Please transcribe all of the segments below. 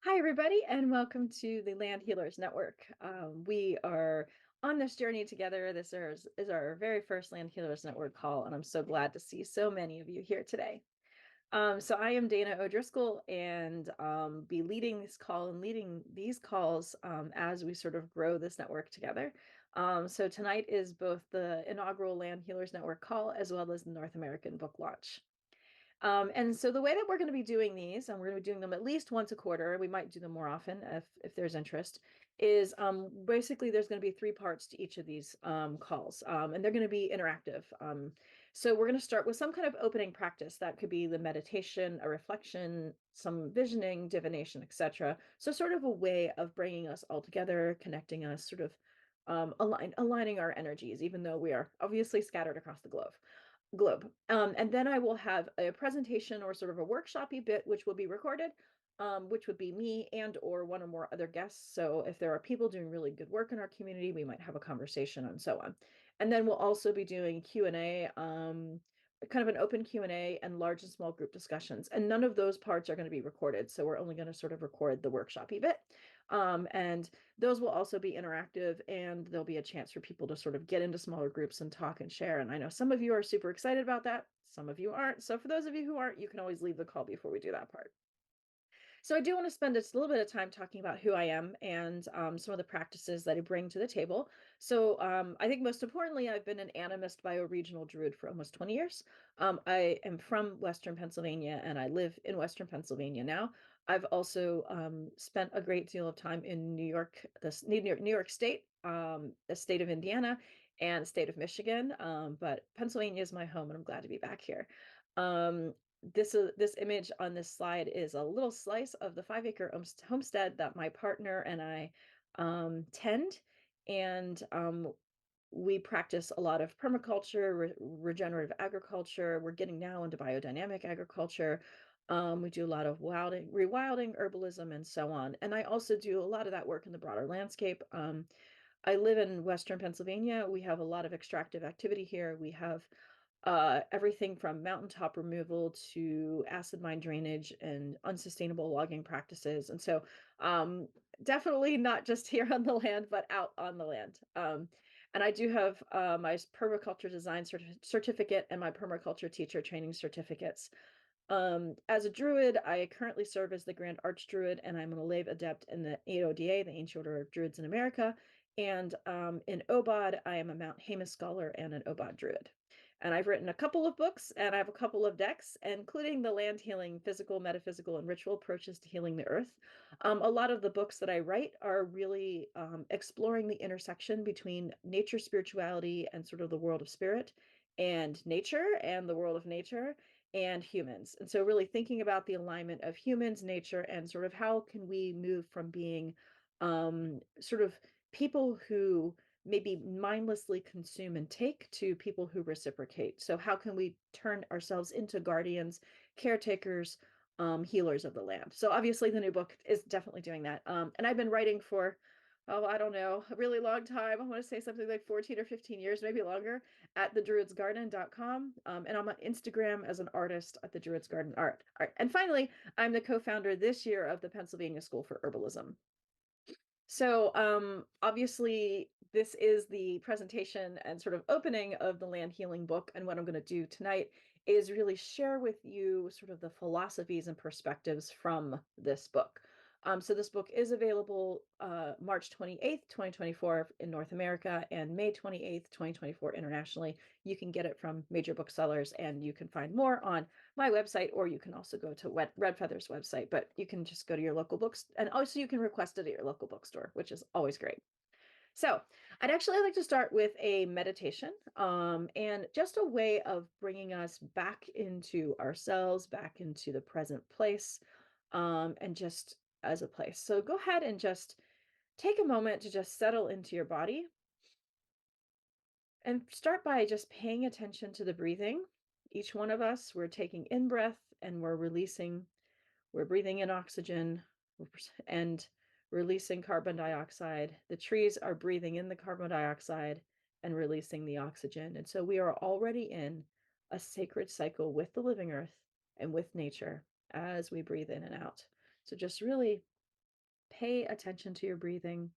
Hi, everybody, and welcome to the Land Healers Network. We are on this journey together. This is our very first Land Healers Network call, and I'm so glad to see so many of you here today. So I am Dana O'Driscoll, and be leading this call and leading these calls as we sort of grow this network together. So tonight is both the inaugural Land Healers Network call as well as the North American book launch. And so the way that we're going to be doing these, and we're going to be doing them at least once a quarter, we might do them more often if there's interest, is basically there's going to be three parts to each of these calls, and they're going to be interactive. So we're going to start with some kind of opening practice. That could be the meditation, a reflection, some visioning, divination, etc. So sort of a way of bringing us all together, connecting us, sort of aligning our energies, even though we are obviously scattered across the globe. And then I will have a presentation or sort of a workshopy bit, which will be recorded, which would be me and or one or more other guests. So if there are people doing really good work in our community, we might have a conversation and so on. And then we'll also be doing Q&A, kind of an open Q&A and large and small group discussions. And none of those parts are going to be recorded. So we're only going to sort of record the workshopy bit. And those will also be interactive, and there'll be a chance for people to sort of get into smaller groups and talk and share. And I know some of you are super excited about that. Some of you aren't. So for those of you who aren't, you can always leave the call before we do that part. So I do want to spend just a little bit of time talking about who I am and some of the practices that I bring to the table. So I think most importantly, I've been an animist bioregional druid for almost 20 years. I am from Western Pennsylvania, and I live in Western Pennsylvania now. I've also spent a great deal of time in New York, New York State, the state of Indiana, and the state of Michigan. But Pennsylvania is my home, and I'm glad to be back here. Um, this image on this slide is a little slice of the 5-acre homestead that my partner and I tend, and we practice a lot of permaculture, regenerative agriculture. We're getting now into biodynamic agriculture. We do a lot of rewilding, herbalism, and so on. And I also do a lot of that work in the broader landscape. I live in Western Pennsylvania. We have a lot of extractive activity here. We have everything from mountaintop removal to acid mine drainage and unsustainable logging practices. And so definitely not just here on the land, but out on the land. And I do have my permaculture design certificate and my permaculture teacher training certificates. As a druid, I currently serve as the Grand Archdruid, and I'm an Aleve Adept in the AODA, the Ancient Order of Druids in America. And in OBOD, I am a Mount Haemus Scholar and an OBOD Druid. And I've written a couple of books, and I have a couple of decks, including the Land Healing, Physical, Metaphysical, and Ritual Approaches to Healing the Earth. A lot of the books that I write are really exploring the intersection between nature, spirituality, and sort of the world of spirit, and nature and the world of nature, and humans. And so really thinking about the alignment of humans, nature, and sort of how can we move from being sort of people who maybe mindlessly consume and take to people who reciprocate. So how can we turn ourselves into guardians, caretakers, healers of the land? So obviously the new book is definitely doing that. And I've been writing for, oh, I don't know, a really long time. I want to say something like 14 or 15 years, maybe longer, at thedruidsgarden.com. And I'm on Instagram as an artist at the Druids Garden Art. And finally, I'm the co-founder this year of the Pennsylvania School for Herbalism. So obviously, this is the presentation and sort of opening of the Land Healing book. And what I'm going to do tonight is really share with you sort of the philosophies and perspectives from this book. So this book is available March 28th, 2024 in North America, and May 28th, 2024 internationally. You can get it from major booksellers, and you can find more on my website, or you can also go to Red Feather's website, but you can just go to your local books, and also you can request it at your local bookstore, which is always great. So I'd actually like to start with a meditation, and just a way of bringing us back into ourselves, back into the present place, and just as a place. So go ahead and just take a moment to just settle into your body, and start by just paying attention to the breathing. Each one of us, we're taking in breath and we're releasing. We're breathing in oxygen and releasing carbon dioxide. The trees are breathing in the carbon dioxide and releasing the oxygen. And so we are already in a sacred cycle with the living earth and with nature as we breathe in and out. So just really Pay attention to your breathing.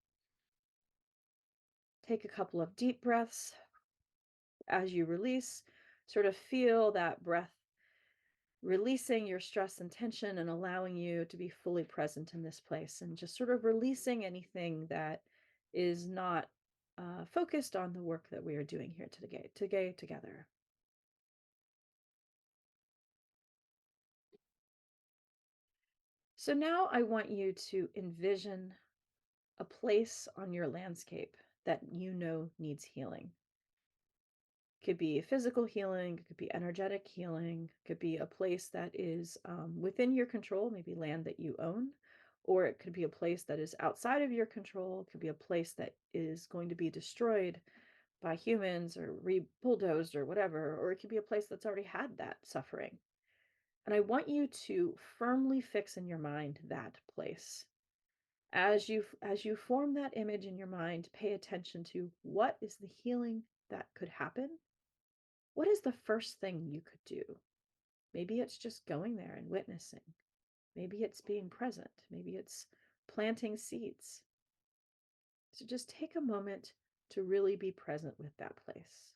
Take a couple of deep breaths as you release. Sort of feel that breath releasing your stress and tension and allowing you to be fully present in this place and just sort of releasing anything that is not focused on the work that we are doing here together. So now I want you to envision a place on your landscape that you know needs healing. Could be physical healing, it could be energetic healing, it could be a place that is within your control, maybe land that you own, or it could be a place that is outside of your control. It could be a place that is going to be destroyed by humans or bulldozed or whatever, or it could be a place that's already had that suffering. And I want you to firmly fix in your mind that place. As you form that image in your mind, pay attention to what is the healing that could happen. What is the first thing you could do? Maybe it's just going there and witnessing. Maybe it's being present. Maybe it's planting seeds. So just take a moment to really be present with that place.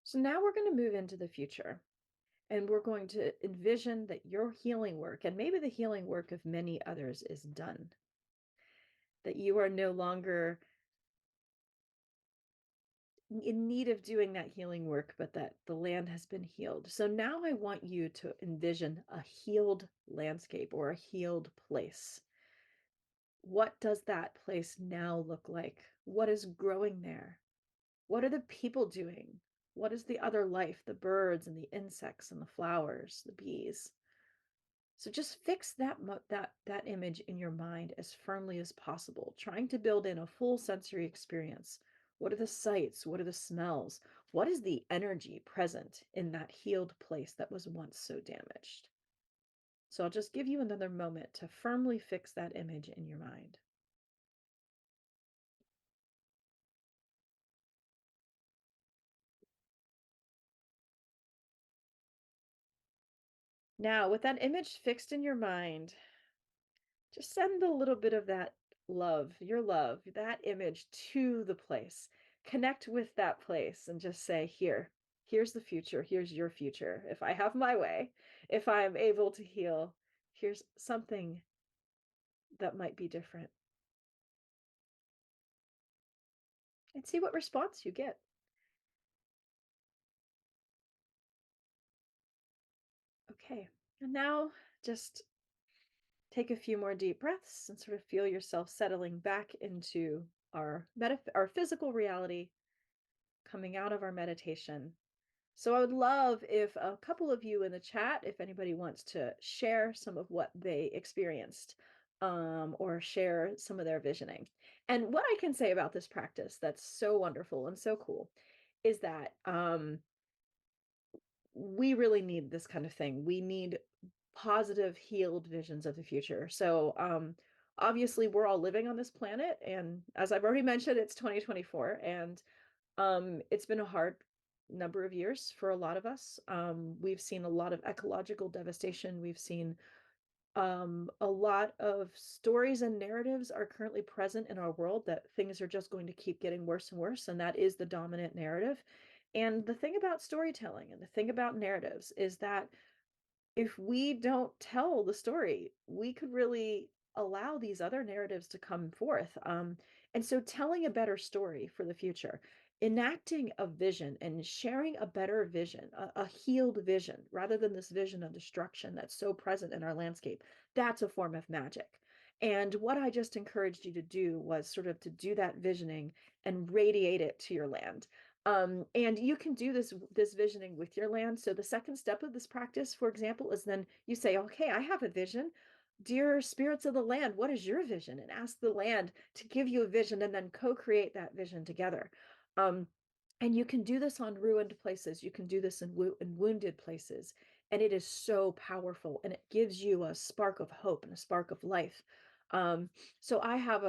So now we're going to move into the future, and we're going to envision that your healing work, and maybe the healing work of many others, is done. That you are no longer in need of doing that healing work, but that the land has been healed. So now I want you to envision a healed landscape or a healed place. What does that place now look like? What is growing there? What are the people doing? What is the other life, the birds and the insects and the flowers, the bees? So just fix that image in your mind as firmly as possible, trying to build in a full sensory experience. What are the sights? What are the smells? What is the energy present in that healed place that was once so damaged? So I'll just give you another moment to firmly fix that image in your mind. Now, with that image fixed in your mind, just send a little bit of that love, that image to the place. Connect with that place and just say, here's the future. Here's your future. If I have my way, if I'm able to heal, here's something that might be different. And see what response you get. Okay. And now just take a few more deep breaths and sort of feel yourself settling back into our physical reality, coming out of our meditation. So I would love if a couple of you in the chat, if anybody wants to share some of what they experienced, or share some of their visioning. And what I can say about this practice that's so wonderful and so cool is that we really need this kind of thing. We need positive, healed visions of the future. So obviously we're all living on this planet, and as I've already mentioned, it's 2024, and it's been a hard number of years for a lot of us. We've seen a lot of ecological devastation. We've seen a lot of stories and narratives are currently present in our world that things are just going to keep getting worse and worse, and that is the dominant narrative. And the thing about storytelling and the thing about narratives is that if we don't tell the story, we could really allow these other narratives to come forth. And so, telling a better story for the future, enacting a vision and sharing a better vision, a healed vision, rather than this vision of destruction that's so present in our landscape, that's a form of magic. And what I just encouraged you to do was sort of to do that visioning and radiate it to your land. And you can do this visioning with your land. So the second step of this practice, for example, is then you say, okay, I have a vision. Dear spirits of the land, what is your vision? And ask the land to give you a vision and then co-create that vision together. Um, and you can do this on ruined places. You can do this in wounded places. And it is so powerful. And it gives you a spark of hope and a spark of life. So I have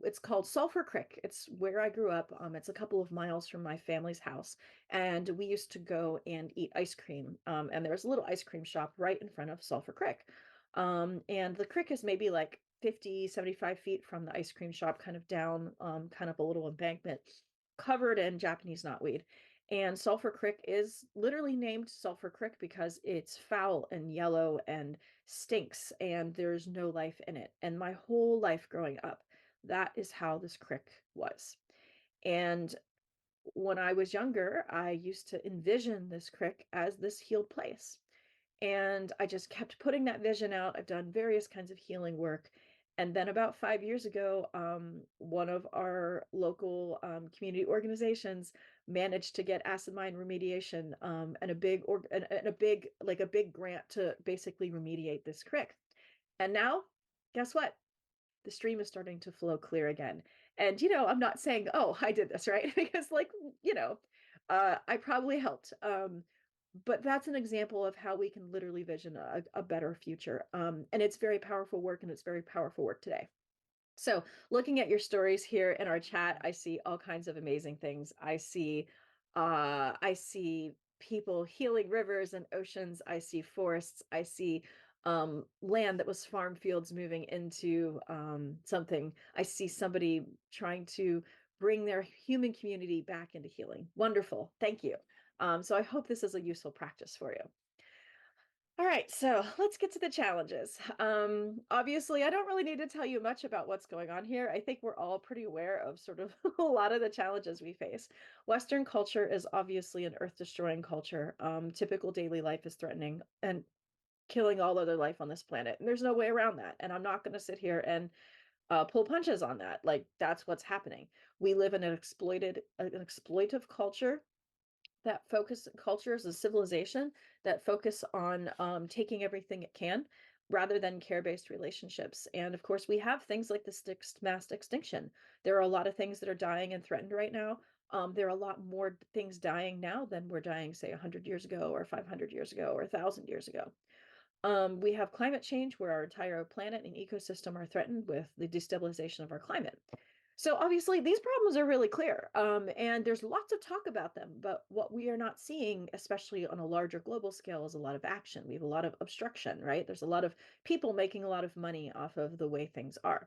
it's called Sulphur Creek. It's where I grew up. It's a couple of miles from my family's house, and we used to go and eat ice cream. And there was a little ice cream shop right in front of Sulphur Creek. And the creek is maybe like 50, 75 feet from the ice cream shop, kind of down, kind of a little embankment, covered in Japanese knotweed. And Sulphur Creek is literally named Sulphur Creek because it's foul and yellow and stinks and there's no life in it. And my whole life growing up, that is how this creek was. And when I was younger, I used to envision this creek as this healed place. And I just kept putting that vision out. I've done various kinds of healing work. And then about 5 years ago, one of our local community organizations managed to get acid mine remediation and a big like a big grant to basically remediate this creek. And now, guess what? The stream is starting to flow clear again. And I'm not saying, oh, I did this, right? Because you know, I probably helped. But that's an example of how we can literally vision a better future. And it's very powerful work, and it's very powerful work today. So, looking at your stories here in our chat, I see all kinds of amazing things. I see people healing rivers and oceans. I see forests. I see land that was farm fields moving into something. I see somebody trying to bring their human community back into healing. Wonderful. Thank you. So I hope this is a useful practice for you. All right, so let's get to the challenges. Obviously, I don't really need to tell you much about what's going on here. I think we're all pretty aware of sort of a lot of the challenges we face. Western culture is obviously an earth-destroying culture. Typical daily life is threatening and killing all other life on this planet. And there's no way around that. And I'm not going to sit here and pull punches on that. Like, that's what's happening. We live in an exploitive culture that focus culture as a civilization that focus on taking everything it can rather than care-based relationships. And of course, we have things like the mass extinction. There are a lot of things that are dying and threatened right now. There are a lot more things dying now than were dying, say, 100 years ago or 500 years ago or 1,000 years ago. We have climate change where our entire planet and ecosystem are threatened with the destabilization of our climate. So obviously these problems are really clear, and there's lots of talk about them, but what we are not seeing, especially on a larger global scale, is a lot of action. We have a lot of obstruction, right? There's a lot of people making a lot of money off of the way things are.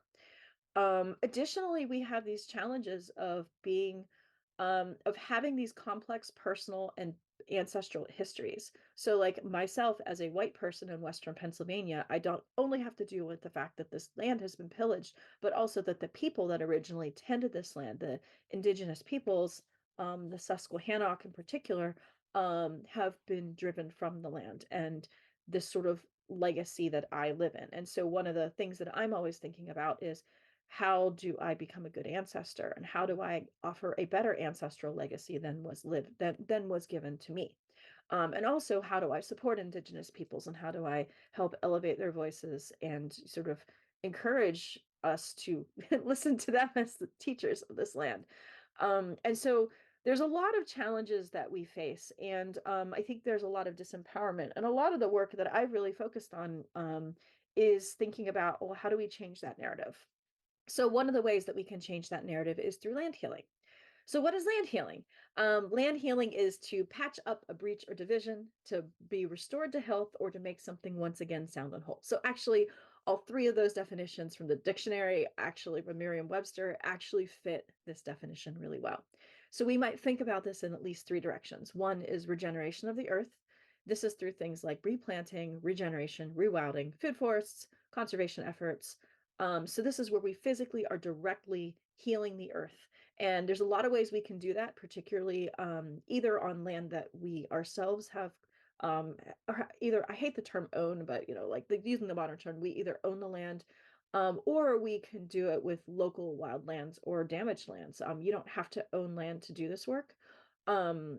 Additionally, we have these challenges of having these complex personal and ancestral histories. So, like myself, as a white person in Western Pennsylvania, I don't only have to deal with the fact that this land has been pillaged, but also that the people that originally tended this land, the indigenous peoples, the Susquehannock in particular, have been driven from the land and this sort of legacy that I live in. And so, one of the things that I'm always thinking about is how do I become a good ancestor, and how do I offer a better ancestral legacy than was given to me? And also, how do I support Indigenous peoples, and how do I help elevate their voices and sort of encourage us to listen to them as the teachers of this land? And so there's a lot of challenges that we face, and I think there's a lot of disempowerment, and a lot of the work that I've really focused on is thinking about, well, how do we change that narrative? So one of the ways that we can change that narrative is through land healing. So what is land healing? Land healing is to patch up a breach or division, to be restored to health, or to make something once again sound and whole. So actually, all three of those definitions from the dictionary, actually from Merriam-Webster, actually fit this definition really well. So we might think about this in at least three directions. One is regeneration of the earth. This is through things like replanting, regeneration, rewilding, food forests, conservation efforts. So this is where we physically are directly healing the earth. And there's a lot of ways we can do that, particularly either on land that we ourselves have, or either, I hate the term own, but like using the modern term, we either own the land, or we can do it with local wildlands or damaged lands. You don't have to own land to do this work. Um,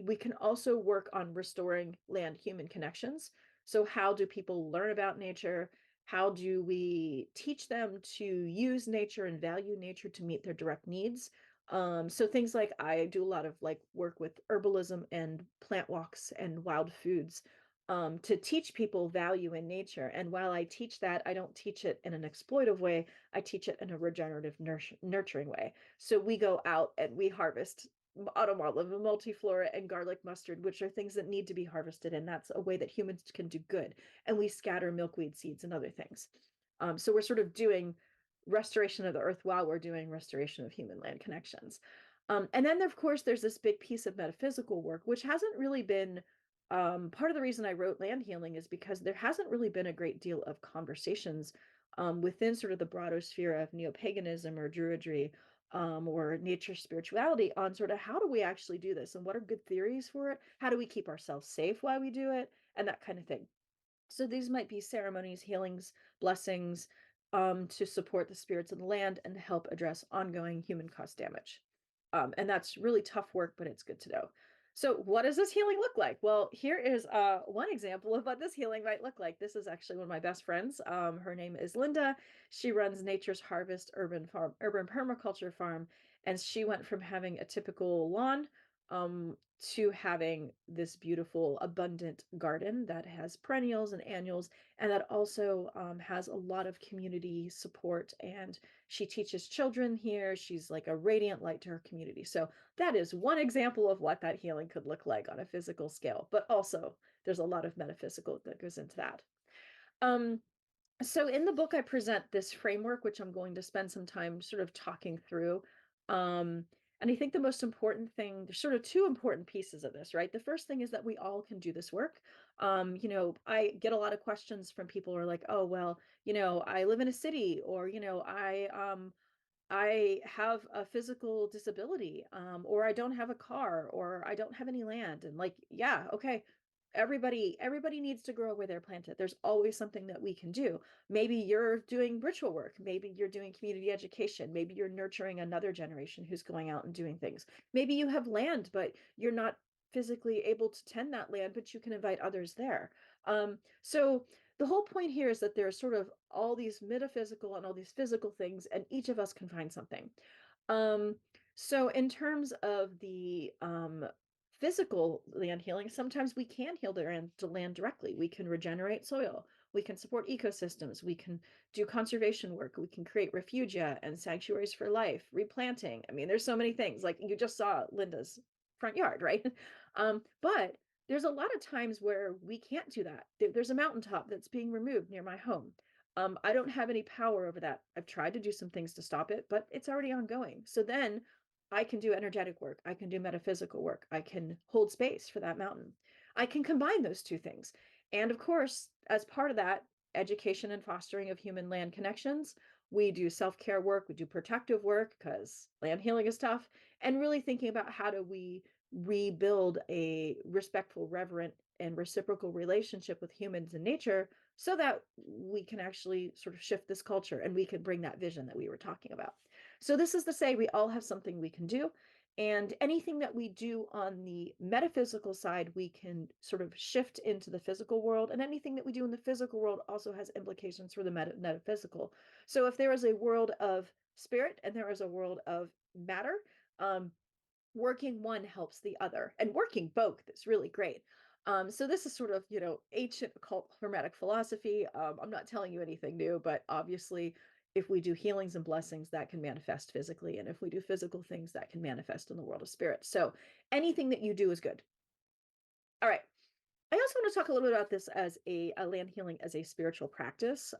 we can also work on restoring land-human connections. So how do people learn about nature? How do we teach them to use nature and value nature to meet their direct needs? So things like, I do a lot of like work with herbalism and plant walks and wild foods. to teach people value in nature. And while I teach that, I don't teach it in an exploitive way. I teach it in a regenerative, nurturing way. So we go out and we harvest autumn olive, multiflora, and garlic mustard, which are things that need to be harvested. And that's a way that humans can do good. And we scatter milkweed seeds and other things. So we're sort of doing restoration of the earth while we're doing restoration of human land connections. And then, of course, there's this big piece of metaphysical work, which hasn't really been part of the reason I wrote Land Healing is because there hasn't really been a great deal of conversations within sort of the broader sphere of neopaganism or druidry or nature spirituality on sort of how do we actually do this and what are good theories for it? How do we keep ourselves safe while we do it? And that kind of thing. So these might be ceremonies, healings, blessings to support the spirits of the land and help address ongoing human caused damage. And that's really tough work, but it's good to know. So what does this healing look like? Well, here is one example of what this healing might look like. This is actually one of my best friends. Her name is Linda. She runs Nature's Harvest urban permaculture farm, and she went from having a typical lawn to having this beautiful, abundant garden that has perennials and annuals, and that also has a lot of community support. And she teaches children here. She's like a radiant light to her community. So that is one example of what that healing could look like on a physical scale, but also there's a lot of metaphysical that goes into that. So in the book, I present this framework, which I'm going to spend some time sort of talking through. And I think the most important thing, there's sort of two important pieces of this, right? The first thing is that we all can do this work. I get a lot of questions from people who are like, oh, well, I live in a city, or, I have a physical disability, or I don't have a car, or I don't have any land. And like, yeah, okay. Everybody needs to grow where they're planted. There's always something that we can do. Maybe you're doing ritual work. Maybe you're doing community education. Maybe you're nurturing another generation who's going out and doing things. Maybe you have land, but you're not physically able to tend that land, but you can invite others there. So the whole point here is that there's sort of all these metaphysical and all these physical things, and each of us can find something. Um, so in terms of the physical land healing, sometimes we can heal the land directly. We can regenerate soil. We can support ecosystems. We can do conservation work. We can create refugia and sanctuaries for life, replanting. I mean, there's so many things. Like you just saw Linda's front yard, right? But there's a lot of times where we can't do that. There's a mountaintop that's being removed near my home. I don't have any power over that. I've tried to do some things to stop it, but it's already ongoing. So then I can do energetic work. I can do metaphysical work. I can hold space for that mountain. I can combine those two things. And of course, as part of that, education and fostering of human land connections, we do self-care work, we do protective work because land healing is tough, and really thinking about how do we rebuild a respectful, reverent, and reciprocal relationship with humans and nature so that we can actually sort of shift this culture and we can bring that vision that we were talking about. So this is to say we all have something we can do. And anything that we do on the metaphysical side, we can sort of shift into the physical world. And anything that we do in the physical world also has implications for the metaphysical. So if there is a world of spirit and there is a world of matter, working one helps the other, and working both is really great. So this is sort of, ancient occult hermetic philosophy. I'm not telling you anything new, but obviously if we do healings and blessings, that can manifest physically. And if we do physical things, that can manifest in the world of spirit. So anything that you do is good. All right. I also want to talk a little bit about this as a land healing as a spiritual practice,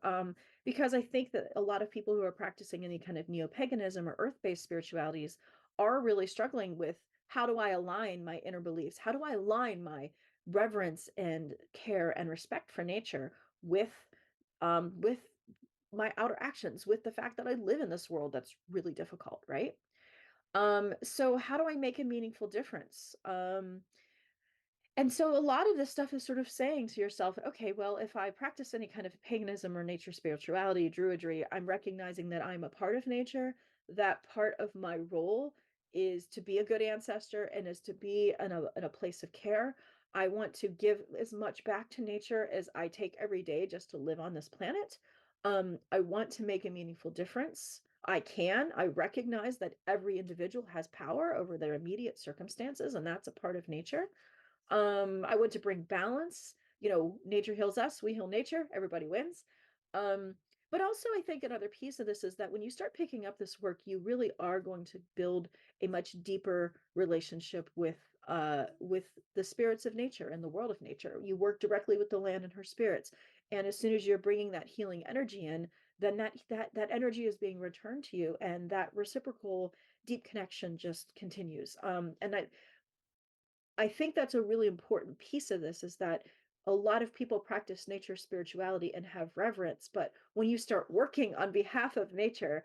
because I think that a lot of people who are practicing any kind of neo-paganism or earth-based spiritualities are really struggling with how do I align my inner beliefs? How do I align my reverence and care and respect for nature with my outer actions, with the fact that I live in this world that's really difficult, right? So how do I make a meaningful difference? And so a lot of this stuff is sort of saying to yourself, okay, well, if I practice any kind of paganism or nature spirituality, druidry, I'm recognizing that I'm a part of nature. That part of my role is to be a good ancestor and is to be in a place of care. I want to give as much back to nature as I take every day just to live on this planet. I want to make a meaningful difference. I recognize that every individual has power over their immediate circumstances, and that's a part of nature. I want to bring balance nature heals us, we heal nature, everybody wins. Um, but also, I think another piece of this is that when you start picking up this work, you really are going to build a much deeper relationship with the spirits of nature and the world of nature. You work directly with the land and her spirits, and as soon as you're bringing that healing energy in, then that energy is being returned to you, and that reciprocal deep connection just continues. And I think that's a really important piece of this, is that a lot of people practice nature spirituality and have reverence, but when you start working on behalf of nature,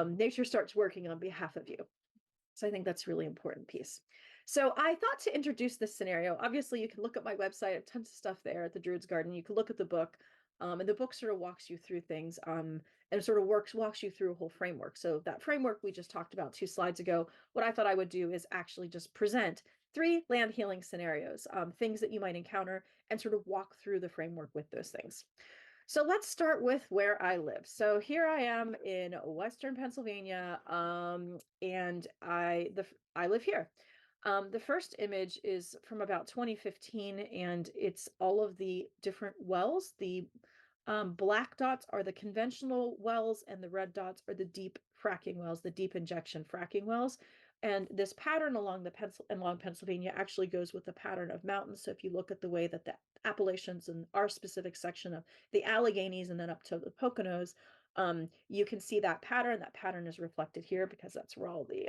nature starts working on behalf of you. So I think that's a really important piece. So I thought to introduce this scenario. Obviously, you can look at my website, I have tons of stuff there at the Druid's Garden. You can look at the book, and the book sort of walks you through things, and sort of walks you through a whole framework. So that framework we just talked about 2 slides ago. What I thought I would do is actually just present 3 land healing scenarios, things that you might encounter, and sort of walk through the framework with those things. So let's start with where I live. So here I am in Western Pennsylvania, and I live here. The first image is from about 2015, and it's all of the different wells. The black dots are the conventional wells, and the red dots are the deep fracking wells, the deep injection fracking wells. And this pattern along Pennsylvania actually goes with the pattern of mountains. So if you look at the way that the Appalachians and our specific section of the Alleghenies and then up to the Poconos, you can see that pattern. That pattern is reflected here because that's where all the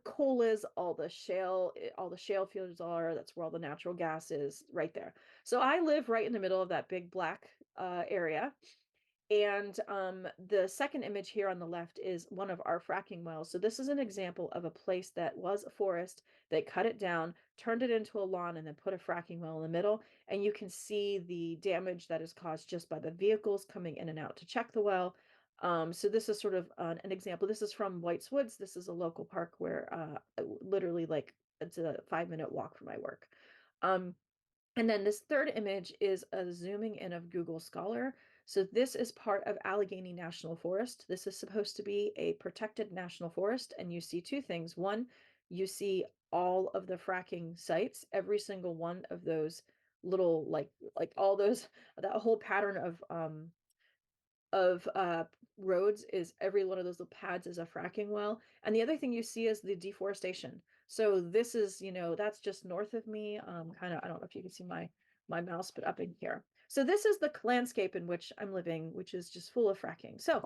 coal is, all the shale fields are. That's where all the natural gas is, right there. So I live right in the middle of that big black area. And the second image here on the left is one of our fracking wells. So this is an example of a place that was a forest. They cut it down, turned it into a lawn, and then put a fracking well in the middle. And you can see the damage that is caused just by the vehicles coming in and out to check the well. So this is sort of an example. This is from White's Woods. This is a local park where literally, like, it's a 5-minute walk from my work. And then this third image is a zooming in of Google Scholar. So this is part of Allegheny National Forest. This is supposed to be a protected national forest, and you see 2 things. One, you see all of the fracking sites, every single one of those little, like all those, that whole pattern of roads, is every one of those little pads is a fracking well. And the other thing you see is the deforestation. So this is, that's just north of me. Kind of, I don't know if you can see my mouse, but up in here. So this is the landscape in which I'm living, which is just full of fracking. So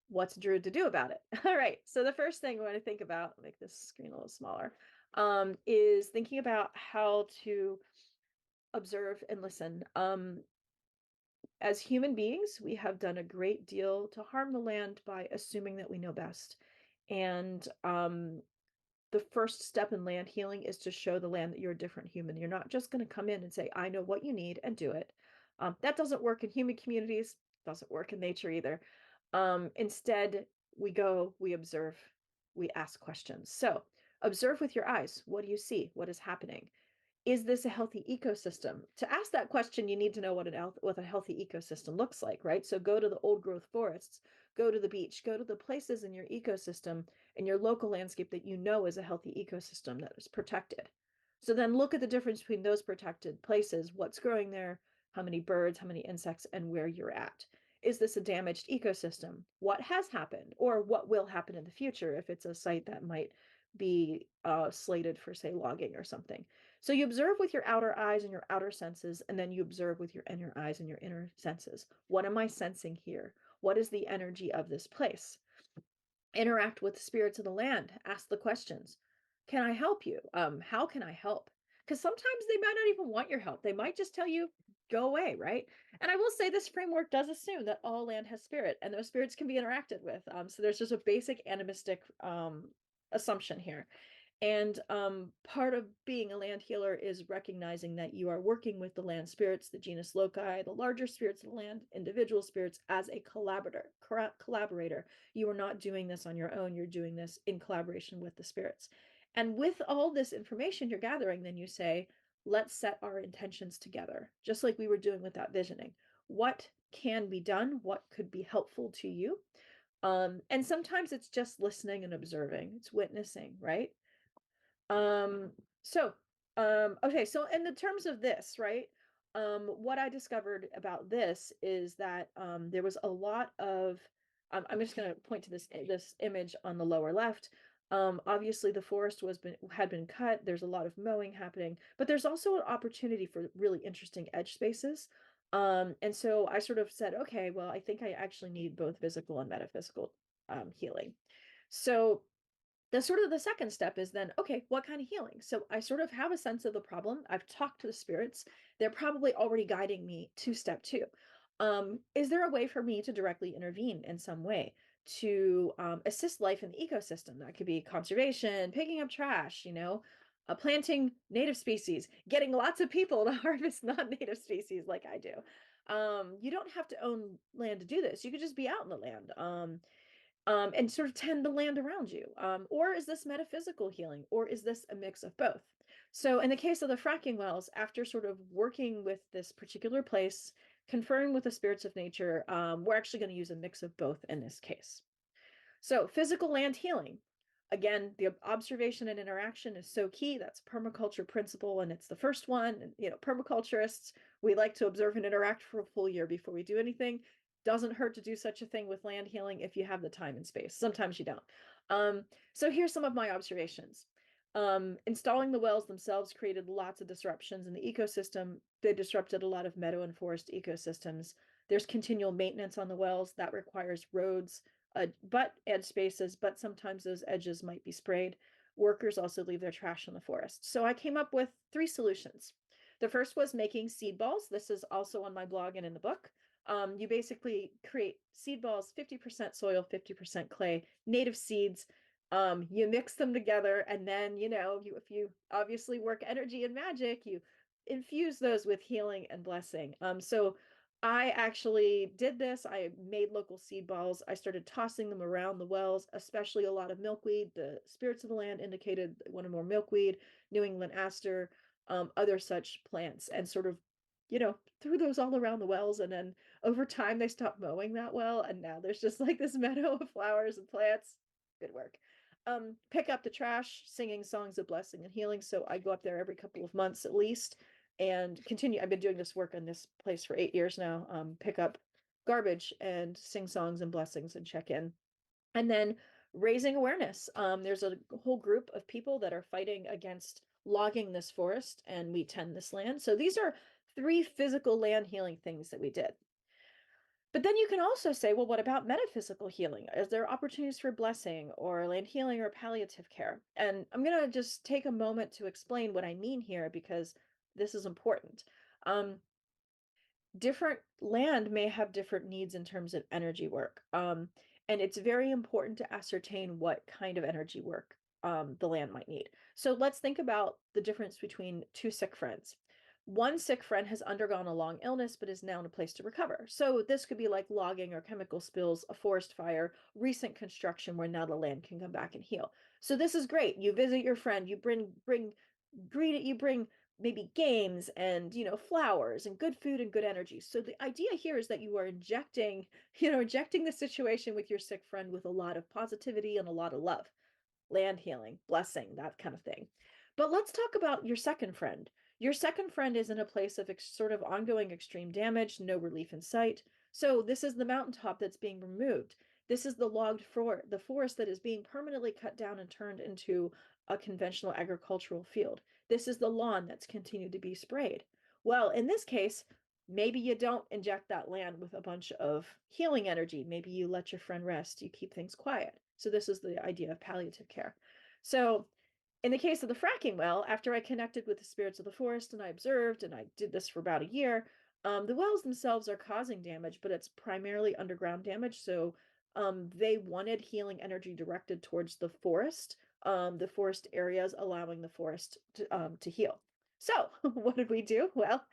what's Druid to do about it? All right. So the first thing we want to think about, make this screen a little smaller, is thinking about how to observe and listen. As human beings, we have done a great deal to harm the land by assuming that we know best. And the first step in land healing is to show the land that you're a different human. You're not just going to come in and say, I know what you need, and do it. That doesn't work in human communities, doesn't work in nature either. Instead, we go, we observe, we ask questions. So observe with your eyes. What do you see? What is happening? Is this a healthy ecosystem? To ask that question, you need to know what a healthy ecosystem looks like, right? So go to the old growth forests, go to the beach, go to the places in your ecosystem, in your local landscape that you know is a healthy ecosystem that is protected. So then look at the difference between those protected places, what's growing there, how many birds, how many insects, and where you're at. Is this a damaged ecosystem? What has happened, or what will happen in the future if it's a site that might be slated for, say, logging or something? So you observe with your outer eyes and your outer senses, and then you observe with your inner eyes and your inner senses. What am I sensing here? What is the energy of this place? Interact with the spirits of the land. Ask the questions. Can I help you? How can I help? Because sometimes they might not even want your help. They might just tell you, go away, right? And I will say this framework does assume that all land has spirit, and those spirits can be interacted with. So there's just a basic animistic assumption here. And part of being a land healer is recognizing that you are working with the land spirits, the genus loci, the larger spirits of the land, individual spirits, as a collaborator. You are not doing this on your own. You're doing this in collaboration with the spirits. And with all this information you're gathering, then you say, let's set our intentions together, just like we were doing with that visioning. What can be done? What could be helpful to you? And sometimes it's just listening and observing. It's witnessing, right? So Okay, so in the terms of this, right? What I discovered about this is that there was a lot of I'm just going to point to this image on the lower left. Obviously the forest had been cut. There's a lot of mowing happening, but there's also an opportunity for really interesting edge spaces. And so I sort of said, okay, well, I think I actually need both physical and metaphysical healing. So the second step is then, okay, what kind of healing? So I sort of have a sense of the problem. I've talked to the spirits. They're probably already guiding me to step two. Is there a way for me to directly intervene in some way to assist life in the ecosystem? That could be conservation, picking up trash, planting native species, getting lots of people to harvest non-native species like I do. You don't have to own land to do this. You could just be out in the land. And sort of tend the land around you? Or is this metaphysical healing, or is this a mix of both? So, in the case of the fracking wells, after sort of working with this particular place, conferring with the spirits of nature, we're actually going to use a mix of both in this case. So, physical land healing. Again, the observation and interaction is so key. That's permaculture principle, and it's the first one. And, permaculturists, we like to observe and interact for a full year before we do anything. Doesn't hurt to do such a thing with land healing if you have the time and space. Sometimes you don't. So here's some of my observations. Installing the wells themselves created lots of disruptions in the ecosystem. They disrupted a lot of meadow and forest ecosystems. There's continual maintenance on the wells that requires roads, but edge spaces, but sometimes those edges might be sprayed. Workers also leave their trash in the forest. So I came up with 3 solutions. The first was making seed balls. This is also on my blog and in the book. You basically create seed balls, 50% soil, 50% clay, native seeds. You mix them together, and then, if you obviously work energy and magic, you infuse those with healing and blessing. So I actually did this. I made local seed balls. I started tossing them around the wells, especially a lot of milkweed. The spirits of the land indicated they wanted more milkweed, New England aster, other such plants, and sort of, threw those all around the wells. And then over time, they stopped mowing that well. And now there's just like this meadow of flowers and plants. Good work. Pick up the trash, singing songs of blessing and healing. So I go up there every couple of months at least and continue. I've been doing this work in this place for 8 years now. Pick up garbage and sing songs and blessings and check in. And then raising awareness. There's a whole group of people that are fighting against logging this forest, and we tend this land. So these are 3 physical land healing things that we did. But then you can also say, well, what about metaphysical healing? Is there opportunities for blessing or land healing or palliative care? And I'm going to just take a moment to explain what I mean here because this is important. Different land may have different needs in terms of energy work. And it's very important to ascertain what kind of energy work the land might need. So let's think about the difference between 2 sick friends. One sick friend has undergone a long illness but is now in a place to recover. So this could be like logging or chemical spills, a forest fire, recent construction where now the land can come back and heal. So this is great. You visit your friend, you bring greet it, you bring maybe games and flowers and good food and good energy. So the idea here is that you are injecting the situation with your sick friend with a lot of positivity and a lot of love, land healing, blessing, that kind of thing. But let's talk about your second friend. Your second friend is in a place of sort of ongoing extreme damage, no relief in sight. So this is the mountaintop that's being removed. This is the forest that is being permanently cut down and turned into a conventional agricultural field. This is the lawn that's continued to be sprayed. Well, in this case, maybe you don't inject that land with a bunch of healing energy. Maybe you let your friend rest, you keep things quiet. So this is the idea of palliative care. So in the case of the fracking well, after I connected with the spirits of the forest and I observed, and I did this for about a year, the wells themselves are causing damage, but it's primarily underground damage. So they wanted healing energy directed towards the forest areas, allowing the forest to heal. So what did we do? Well,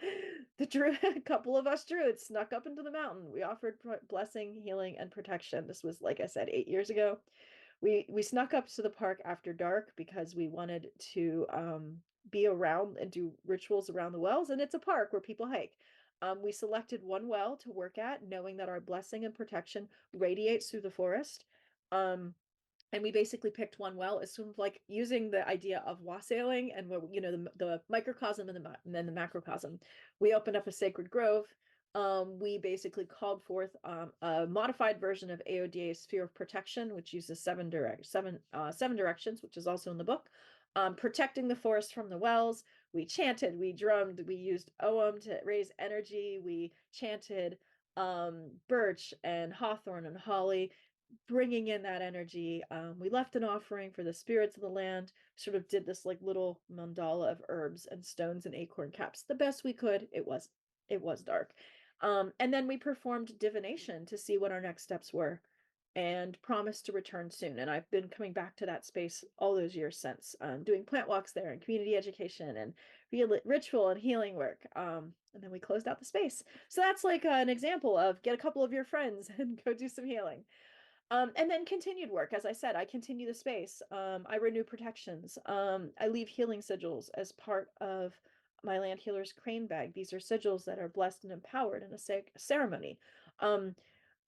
a couple of us druids snuck up into the mountain. We offered blessing, healing, and protection. This was, like I said, 8 years ago. We snuck up to the park after dark because we wanted to be around and do rituals around the wells, and it's a park where people hike. We selected one well to work at, knowing that our blessing and protection radiates through the forest. Um, And we basically picked one well. It's sort of like using the idea of wassailing and what, the microcosm and then the macrocosm. We opened up a sacred grove. We basically called forth a modified version of AODA's sphere of protection, which uses seven directions, which is also in the book. Protecting the forest from the wells. We chanted, we drummed, we used Ogham to raise energy. We chanted birch and hawthorn and holly, bringing in that energy. We left an offering for the spirits of the land, sort of did this like little mandala of herbs and stones and acorn caps the best we could. It was dark. And then we performed divination to see what our next steps were and promised to return soon. And I've been coming back to that space all those years since, doing plant walks there and community education and ritual and healing work. And then we closed out the space. So that's like an example of get a couple of your friends and go do some healing. And then continued work. As I said, I continue the space. I renew protections. I leave healing sigils as part of my land healer's crane bag. These are sigils that are blessed and empowered in a ceremony. Um,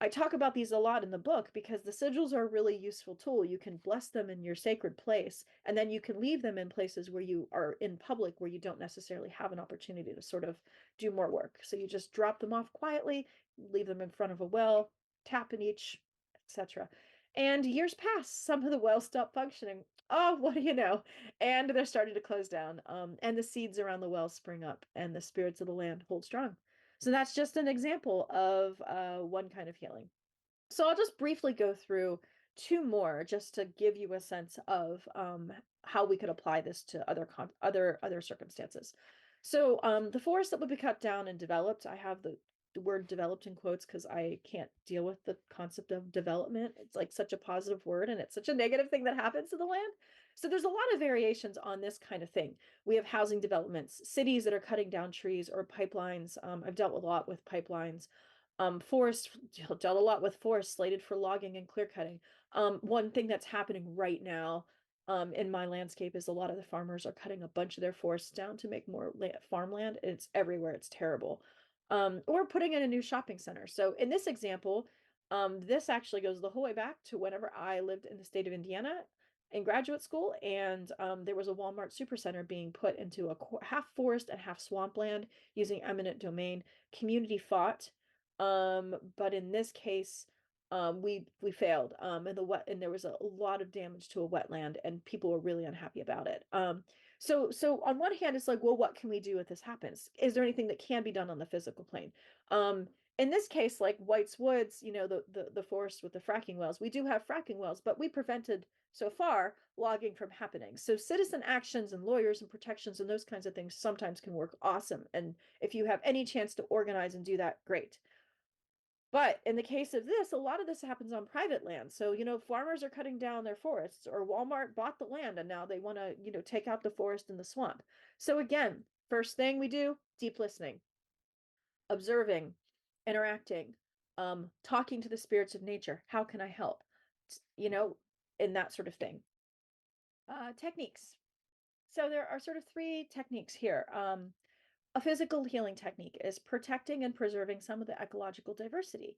I talk about these a lot in the book because the sigils are a really useful tool. You can bless them in your sacred place, and then you can leave them in places where you are in public, where you don't necessarily have an opportunity to sort of do more work. So you just drop them off quietly, leave them in front of a well, tap in each, etc. And years pass, some of the wells stop functioning. Oh, what do you know? And they're starting to close down. And the seeds around the wells spring up, and the spirits of the land hold strong. So that's just an example of one kind of healing. So I'll just briefly go through two more just to give you a sense of how we could apply this to other circumstances. So the forest that would be cut down and developed, I have the word developed in quotes because I can't deal with the concept of development. It's like such a positive word and it's such a negative thing that happens to the land. So there's a lot of variations on this kind of thing. We have housing developments, cities that are cutting down trees or pipelines. I've dealt a lot with pipelines. Forest, dealt a lot with forests slated for logging and clear cutting. One thing that's happening right now in my landscape is a lot of the farmers are cutting a bunch of their forests down to make more farmland. And it's everywhere. It's terrible. Or putting in a new shopping center. So in this example, this actually goes the whole way back to whenever I lived in the state of Indiana in graduate school, and there was a Walmart supercenter being put into a half forest and half swampland using eminent domain. Community fought, but in this case, we failed, and there was a lot of damage to a wetland, and people were really unhappy about it. So on one hand, it's like, well, what can we do if this happens? Is there anything that can be done on the physical plane? In this case, like White's Woods, the forest with the fracking wells, we do have fracking wells, but we prevented so far logging from happening. So citizen actions and lawyers and protections and those kinds of things sometimes can work awesome. And if you have any chance to organize and do that, great. But in the case of this, a lot of this happens on private land. So, farmers are cutting down their forests, or Walmart bought the land and now they want to, take out the forest and the swamp. So again, first thing we do, deep listening, observing, interacting, talking to the spirits of nature. How can I help? You know, and that sort of thing. Techniques. So there are sort of three techniques here. A physical healing technique is protecting and preserving some of the ecological diversity.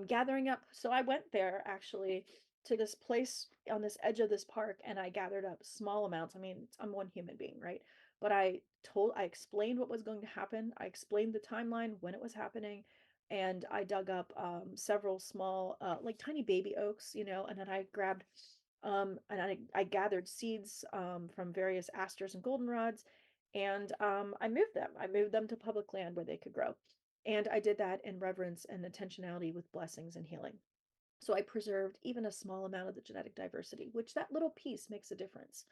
Gathering up, so I went there actually to this place on this edge of this park and I gathered up small amounts. I mean, I'm one human being, right? But I explained what was going to happen. I explained the timeline when it was happening. And I dug up several small, like tiny baby oaks, and then I grabbed and I gathered seeds from various asters and goldenrods, and I moved them. I moved them to public land where they could grow. And I did that in reverence and intentionality with blessings and healing. So I preserved even a small amount of the genetic diversity, which that little piece makes a difference.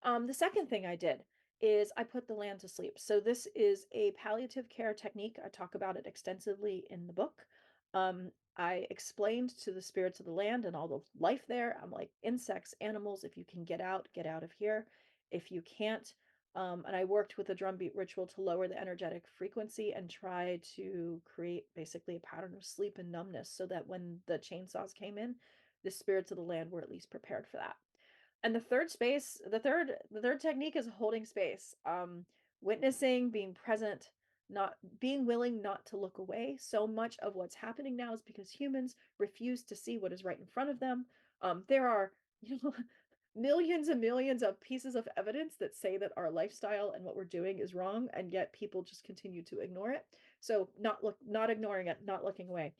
The second thing I did is I put the land to sleep. So this is a palliative care technique. I talk about it extensively in the book. I explained to the spirits of the land and all the life there. I'm like, insects, animals, if you can get out of here. If you can't, and I worked with a drumbeat ritual to lower the energetic frequency and try to create basically a pattern of sleep and numbness so that when the chainsaws came in, the spirits of the land were at least prepared for that. And the third technique is holding space, witnessing, being present, not being willing not to look away. So much of what's happening now is because humans refuse to see what is right in front of them. There are you know, millions and millions of pieces of evidence that say that our lifestyle and what we're doing is wrong, and yet people just continue to ignore it. So not ignoring it, not looking away,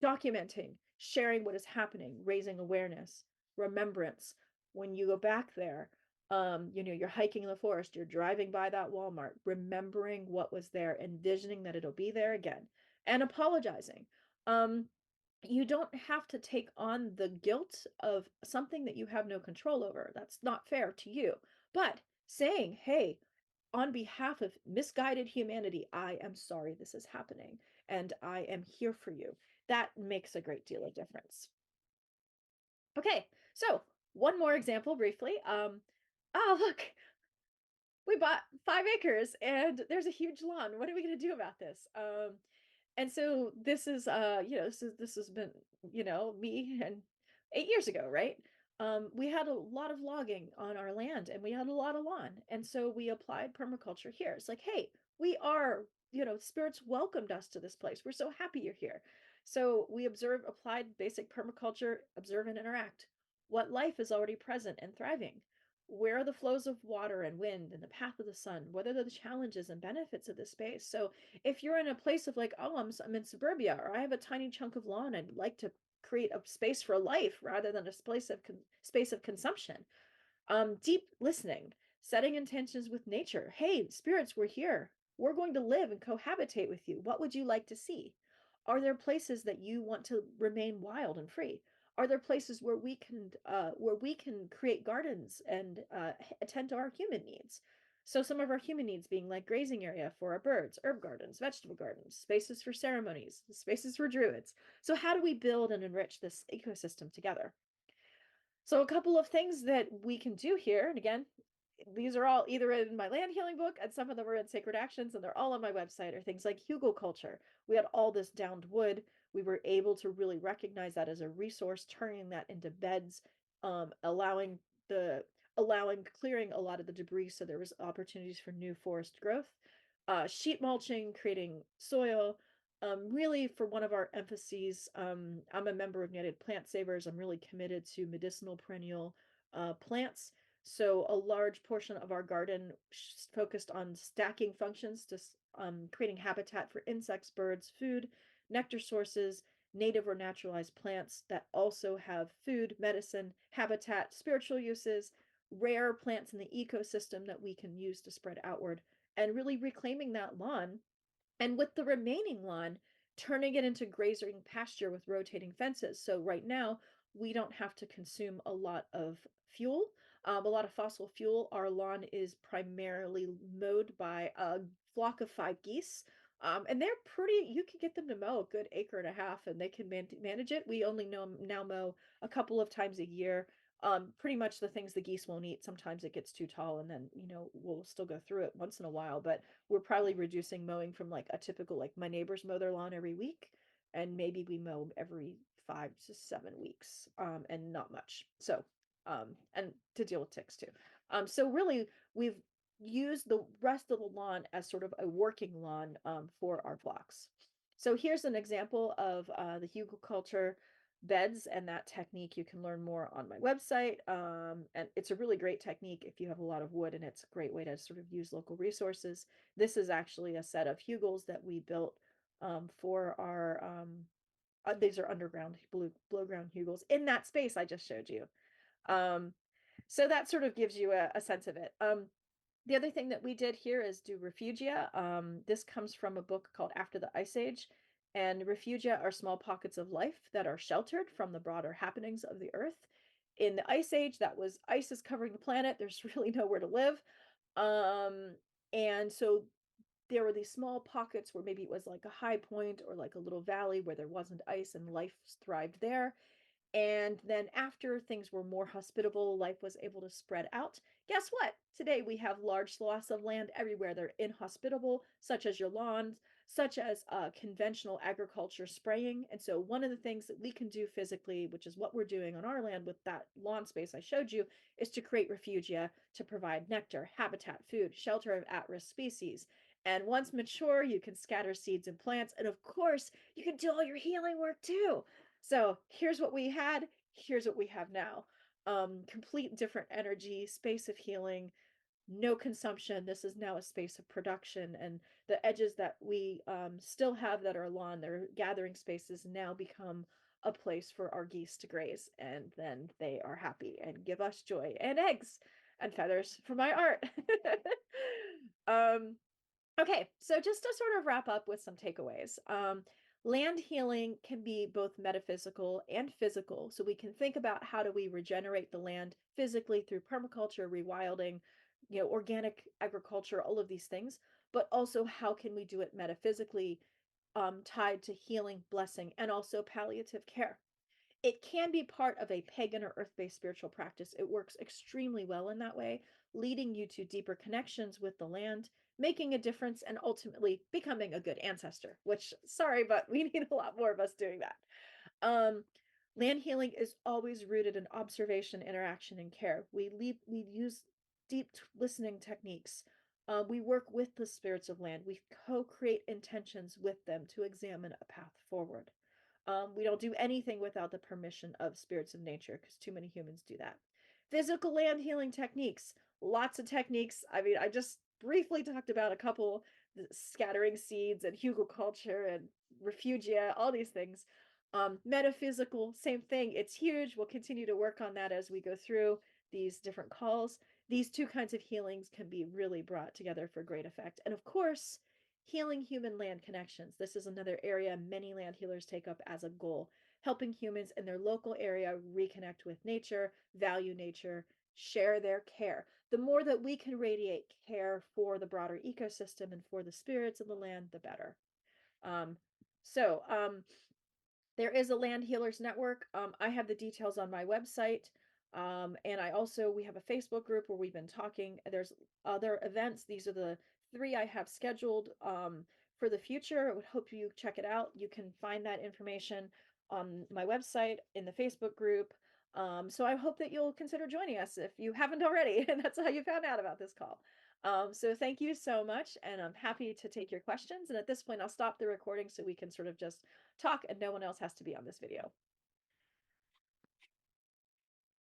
documenting, sharing what is happening, raising awareness, remembrance. When you go back there, you're hiking in the forest, you're driving by that Walmart, remembering what was there, envisioning that it'll be there again, and apologizing. Um, you don't have to take on the guilt of something that you have no control over. That's not fair to you. But saying, hey, on behalf of misguided humanity, I am sorry this is happening and I am here for you. That makes a great deal of difference. Okay, so one more example briefly. Oh, look, we bought 5 acres and there's a huge lawn. What are we going to do about this? And so this is this has been, me and 8 years ago, right? We had a lot of logging on our land and we had a lot of lawn. And so we applied permaculture here. It's like, hey, we are, spirits welcomed us to this place. We're so happy you're here. So we applied basic permaculture, observe and interact. What life is already present and thriving? Where are the flows of water and wind and the path of the sun? What are the challenges and benefits of this space? So if you're in a place of like, oh, I'm in suburbia, or I have a tiny chunk of lawn, I'd like to create a space for life rather than a space of consumption. Deep listening, setting intentions with nature. Hey, spirits, we're here. We're going to live and cohabitate with you. What would you like to see? Are there places that you want to remain wild and free? Are there places where we can create gardens and attend to our human needs? So some of our human needs being like grazing area for our birds, herb gardens, vegetable gardens, spaces for ceremonies, spaces for druids. So how do we build and enrich this ecosystem together? So a couple of things that we can do here, and again, these are all either in my land healing book and some of them are in sacred actions and they're all on my website, are things like hugelculture. We had all this downed wood. We were able to really recognize that as a resource, turning that into beds, allowing the allowing clearing a lot of the debris so there was opportunities for new forest growth. Sheet mulching, creating soil. Really, for one of our emphases, I'm a member of United Plant Savers. I'm really committed to medicinal perennial plants. So a large portion of our garden focused on stacking functions, to creating habitat for insects, birds, food, nectar sources, native or naturalized plants that also have food, medicine, habitat, spiritual uses, rare plants in the ecosystem that we can use to spread outward, and really reclaiming that lawn, and with the remaining lawn, turning it into grazing pasture with rotating fences. So right now, we don't have to consume a lot of fuel, a lot of fossil fuel. Our lawn is primarily mowed by a flock of 5 geese. And they're pretty, you can get them to mow a good acre and a half and they can manage it. We only know now mow a couple of times a year. Pretty much the things the geese won't eat. Sometimes it gets too tall and then, we'll still go through it once in a while, but we're probably reducing mowing from like a typical, like my neighbors mow their lawn every week and maybe we mow every 5 to 7 weeks, and not much. So and to deal with ticks too. So really we've used the rest of the lawn as sort of a working lawn for our flocks. So here's an example of the hugelculture beds and that technique. You can learn more on my website. And it's a really great technique if you have a lot of wood, and it's a great way to sort of use local resources. This is actually a set of hugels that we built for our, these are underground below ground hugels in that space I just showed you. Um, so that sort of gives you a sense of it. The other thing that we did here is do refugia. This comes from a book called After the Ice Age. And refugia are small pockets of life that are sheltered from the broader happenings of the earth. In the Ice Age, that was ice is covering the planet. There's really nowhere to live. And so there were these small pockets where maybe it was like a high point or like a little valley where there wasn't ice and life thrived there. And then after things were more hospitable, life was able to spread out. Guess what? Today we have large swaths of land everywhere. They're inhospitable, such as your lawns, such as conventional agriculture spraying. And so one of the things that we can do physically, which is what we're doing on our land with that lawn space I showed you, is to create refugia to provide nectar, habitat, food, shelter of at-risk species. And once mature, you can scatter seeds and plants. And of course, you can do all your healing work too. So here's what we had, here's what we have now. complete different energy, space of healing, no consumption. This is now a space of production, and the edges that we still have that are lawn, their gathering spaces, now become a place for our geese to graze, and then they are happy and give us joy and eggs and feathers for my art. um, Okay, so just to sort of wrap up with some takeaways, land healing can be both metaphysical and physical. So we can think about how do we regenerate the land physically through permaculture, rewilding, organic agriculture, all of these things, but also how can we do it metaphysically, tied to healing, blessing, and also palliative care. It can be part of a pagan or earth-based spiritual practice. It works extremely well in that way, leading you to deeper connections with the land, making a difference, and ultimately becoming a good ancestor, which, sorry, but we need a lot more of us doing that. Um, Land healing is always rooted in observation, interaction, and care. We use listening techniques. We work with the spirits of land. We co-create intentions with them to examine a path forward. We don't do anything without the permission of spirits of nature because too many humans do that. Physical land healing techniques, lots of techniques. I mean, I just briefly talked about a couple, scattering seeds and hugelkultur and refugia, all these things. Metaphysical, same thing. It's huge. We'll continue to work on that as we go through these different calls. These two kinds of healings can be really brought together for great effect. And of course, healing human land connections. This is another area many land healers take up as a goal, helping humans in their local area reconnect with nature, value nature, share their care. The more that we can radiate care for the broader ecosystem and for the spirits of the land, the better. Um, so, there is a land healers network. I have the details on my website. And we have a Facebook group where we've been talking. There's other events. These are the three I have scheduled for the future. I would hope you check it out. You can find that information on my website in the Facebook group. So I hope that you'll consider joining us if you haven't already, and that's how you found out about this call. So thank you so much, and I'm happy to take your questions. And at this point, I'll stop the recording so we can sort of just talk and no one else has to be on this video.